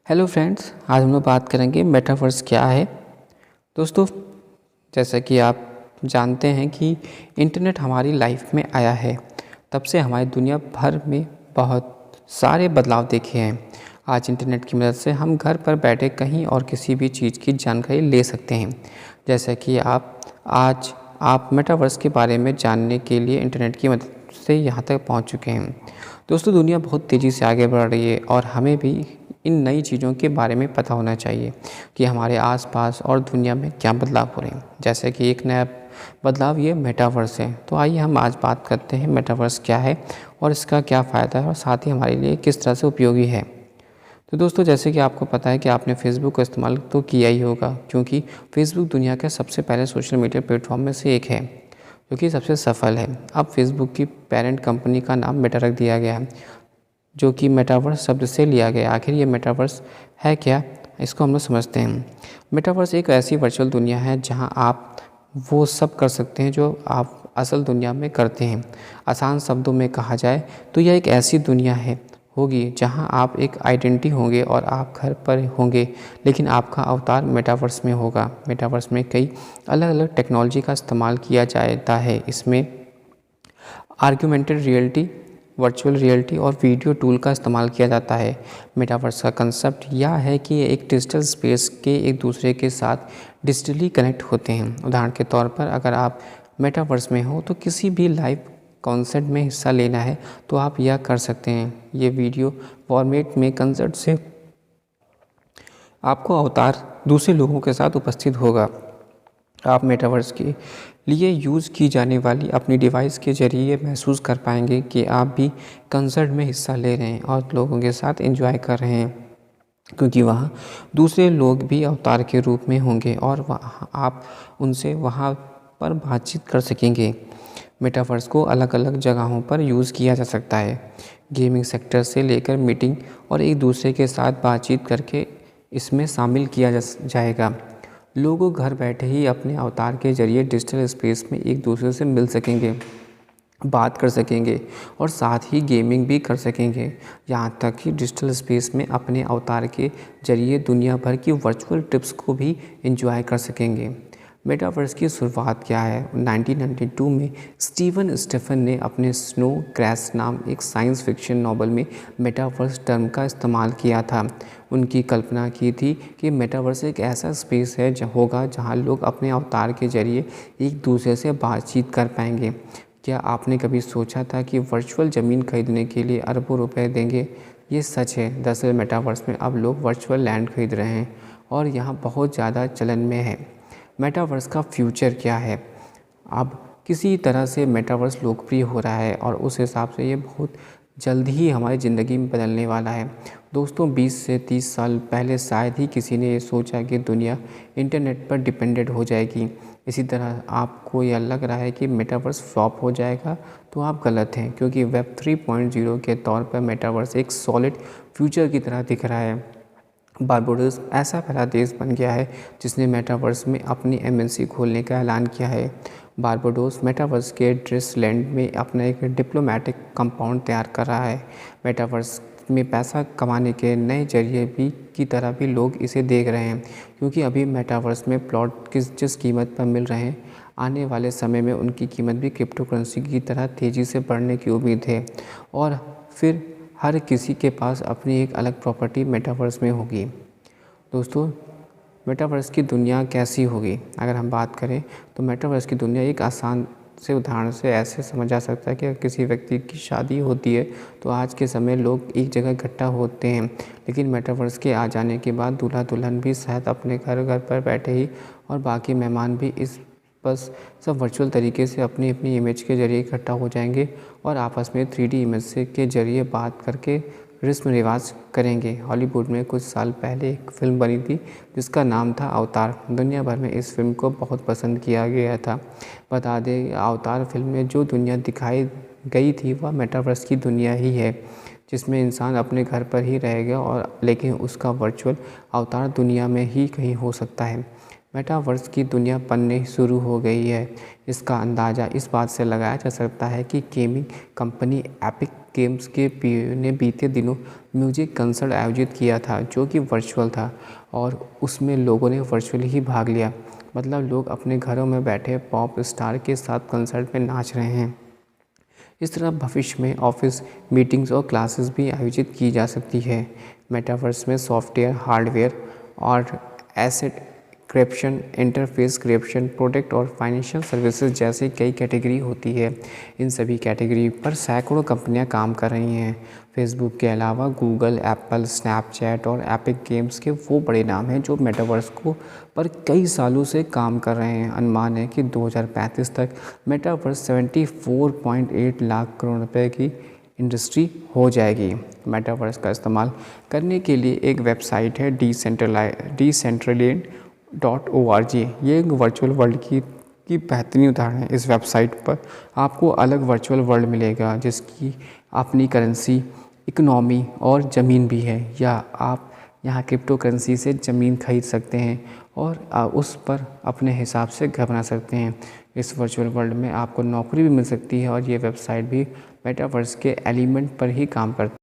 Hello friends, आज हम लोग बात करेंगे मेटावर्स क्या है। दोस्तों, जैसा कि आप जानते हैं कि इंटरनेट हमारी लाइफ में आया है, तब से हमारी दुनिया भर में बहुत सारे बदलाव देखे हैं। आज इंटरनेट की मदद से हम घर पर बैठे कहीं और किसी भी चीज़ की जानकारी ले सकते हैं। जैसा कि आप मेटावर्स के बारे में जानने के लिए इंटरनेट की मदद से यहाँ तक पहुँच चुके हैं। दोस्तों, दुनिया बहुत तेज़ी से आगे बढ़ रही है और हमें भी इन नई चीज़ों के बारे में पता होना चाहिए कि हमारे आसपास और दुनिया में क्या बदलाव हो रहे हैं। जैसे कि एक नया बदलाव ये मेटावर्स है। तो आइए हम आज बात करते हैं मेटावर्स क्या है और इसका क्या फ़ायदा है और साथ ही हमारे लिए किस तरह से उपयोगी है। तो दोस्तों, जैसे कि आपको पता है कि आपने फेसबुक का इस्तेमाल तो किया ही होगा, क्योंकि फेसबुक दुनिया के सबसे पहले सोशल मीडिया प्लेटफॉर्म में से एक है जो कि सबसे सफल है। अब फेसबुक की पेरेंट कंपनी का नाम मेटा रख दिया गया है, जो कि मेटावर्स शब्द से लिया गया। आखिर ये मेटावर्स है क्या, इसको हम लोग समझते हैं। मेटावर्स एक ऐसी वर्चुअल दुनिया है जहां आप वो सब कर सकते हैं जो आप असल दुनिया में करते हैं। आसान शब्दों में कहा जाए तो यह एक ऐसी दुनिया होगी जहां आप एक आइडेंटिटी होंगे और आप घर पर होंगे, लेकिन आपका अवतार मेटावर्स में होगा। मेटावर्स में कई अलग अलग टेक्नोलॉजी का इस्तेमाल किया जाता है। इसमें आर्गुमेंटेड रियलिटी, वर्चुअल रियलिटी और वीडियो टूल का इस्तेमाल किया जाता है। मेटावर्स का कंसेप्ट यह है कि ये एक डिजिटल स्पेस के एक दूसरे के साथ डिजिटली कनेक्ट होते हैं। उदाहरण के तौर पर, अगर आप मेटावर्स में हो तो किसी भी लाइव कॉन्सर्ट में हिस्सा लेना है तो आप यह कर सकते हैं। ये वीडियो फॉर्मेट में कंसर्ट से आपको अवतार दूसरे लोगों के साथ उपस्थित होगा। आप मेटावर्स के लिए यूज़ की जाने वाली अपनी डिवाइस के ज़रिए महसूस कर पाएंगे कि आप भी कंसर्ट में हिस्सा ले रहे हैं और लोगों के साथ एंजॉय कर रहे हैं, क्योंकि वहाँ दूसरे लोग भी अवतार के रूप में होंगे और वहाँ आप उनसे वहाँ पर बातचीत कर सकेंगे। मेटावर्स को अलग अलग जगहों पर यूज़ किया जा सकता है। गेमिंग सेक्टर से लेकर मीटिंग और एक दूसरे के साथ बातचीत करके इसमें शामिल किया जाएगा। लोग घर बैठे ही अपने अवतार के जरिए डिजिटल स्पेस में एक दूसरे से मिल सकेंगे, बात कर सकेंगे और साथ ही गेमिंग भी कर सकेंगे। यहाँ तक कि डिजिटल स्पेस में अपने अवतार के जरिए दुनिया भर की वर्चुअल ट्रिप्स को भी एंजॉय कर सकेंगे। मेटावर्स की शुरुआत क्या है? 1992 में स्टीवन स्टेफन ने अपने स्नो क्रैश नाम एक साइंस फिक्शन नॉवल में मेटावर्स टर्म का इस्तेमाल किया था। उनकी कल्पना की थी कि मेटावर्स एक ऐसा स्पेस है होगा जहां लोग अपने अवतार के जरिए एक दूसरे से बातचीत कर पाएंगे। क्या आपने कभी सोचा था कि वर्चुअल ज़मीन खरीदने के लिए अरबों रुपए देंगे? ये सच है। दरअसल मेटावर्स में अब लोग वर्चुअल लैंड खरीद रहे हैं और यहाँ बहुत ज़्यादा चलन में है। मेटावर्स का फ्यूचर क्या है? अब किसी तरह से मेटावर्स लोकप्रिय हो रहा है और उस हिसाब से ये बहुत जल्द ही हमारी ज़िंदगी में बदलने वाला है। दोस्तों, 20 से 30 साल पहले शायद ही किसी ने ये सोचा कि दुनिया इंटरनेट पर डिपेंडेंट हो जाएगी। इसी तरह आपको यह लग रहा है कि मेटावर्स फ्लॉप हो जाएगा, तो आप गलत हैं, क्योंकि वेब 3.0 के तौर पर मेटावर्स एक सॉलिड फ्यूचर की तरह दिख रहा है। बारबाडोस ऐसा पहला देश बन गया है जिसने मेटावर्स में अपनी एमएनसी खोलने का ऐलान किया है। बारबाडोस मेटावर्स के ड्रेसलैंड में अपना एक डिप्लोमेटिक कंपाउंड तैयार कर रहा है। मेटावर्स में पैसा कमाने के नए जरिए भी की तरह भी लोग इसे देख रहे हैं, क्योंकि अभी मेटावर्स में प्लॉट जिस कीमत पर मिल रहे हैं, आने वाले समय में उनकी कीमत भी क्रिप्टो करेंसी की तरह तेज़ी से बढ़ने की उम्मीद है और फिर हर किसी के पास अपनी एक अलग प्रॉपर्टी मेटावर्स में होगी। दोस्तों, मेटावर्स की दुनिया कैसी होगी? अगर हम बात करें तो मेटावर्स की दुनिया एक आसान से उदाहरण से ऐसे समझा जा सकता है कि अगर किसी व्यक्ति की शादी होती है तो आज के समय लोग एक जगह इकट्ठा होते हैं, लेकिन मेटावर्स के आ जाने के बाद दूल्हा दुल्हन भी शायद अपने घर पर बैठे ही और बाकी मेहमान भी इस बस सब वर्चुअल तरीके से अपनी अपनी इमेज के ज़रिए इकट्ठा हो जाएंगे और आपस में 3D इमेज से के ज़रिए बात करके रस्म रिवाज करेंगे। हॉलीवुड में कुछ साल पहले एक फ़िल्म बनी थी जिसका नाम था अवतार। दुनिया भर में इस फिल्म को बहुत पसंद किया गया था। बता दें, अवतार फिल्म में जो दुनिया दिखाई गई थी वह मेटावर्स की दुनिया ही है, जिसमें इंसान अपने घर पर ही रहेगा और लेकिन उसका वर्चुअल अवतार दुनिया में ही कहीं हो सकता है। मेटावर्स की दुनिया बनने शुरू हो गई है। इसका अंदाज़ा इस बात से लगाया जा सकता है कि गेमिंग कंपनी एपिक गेम्स के ने बीते दिनों म्यूजिक कंसर्ट आयोजित किया था जो कि वर्चुअल था और उसमें लोगों ने वर्चुअली ही भाग लिया। मतलब लोग अपने घरों में बैठे पॉप स्टार के साथ कंसर्ट में नाच रहे हैं। इस तरह भविष्य में ऑफिस मीटिंग्स और क्लासेस भी आयोजित की जा सकती है। मेटावर्स में सॉफ्टवेयर, हार्डवेयर और एसेट क्रिप्शन, इंटरफेस क्रिप्शन, प्रोडक्ट और फाइनेंशियल सर्विसेज जैसी कई कैटेगरी होती है। इन सभी कैटेगरी पर सैकड़ों कंपनियां काम कर रही हैं। फेसबुक के अलावा गूगल, एप्पल, स्नैपचैट और एपिक गेम्स के वो बड़े नाम हैं जो मेटावर्स को पर कई सालों से काम कर रहे हैं। अनुमान है कि 2035 तक मेटावर्स 74.8 लाख करोड़ रुपए की इंडस्ट्री हो जाएगी। मेटावर्स का इस्तेमाल करने के लिए एक वेबसाइट है decentraland.org। ये एक वर्चुअल वर्ल्ड की बेहतरीन उदाहरण है। इस वेबसाइट पर आपको अलग वर्चुअल वर्ल्ड मिलेगा जिसकी अपनी करेंसी, इकोनॉमी और ज़मीन भी है, या आप यहाँ क्रिप्टो करेंसी से ज़मीन खरीद सकते हैं और उस पर अपने हिसाब से घर बना सकते हैं। इस वर्चुअल वर्ल्ड में आपको नौकरी भी मिल सकती है और ये वेबसाइट भी मेटावर्स के एलिमेंट पर ही काम करती है।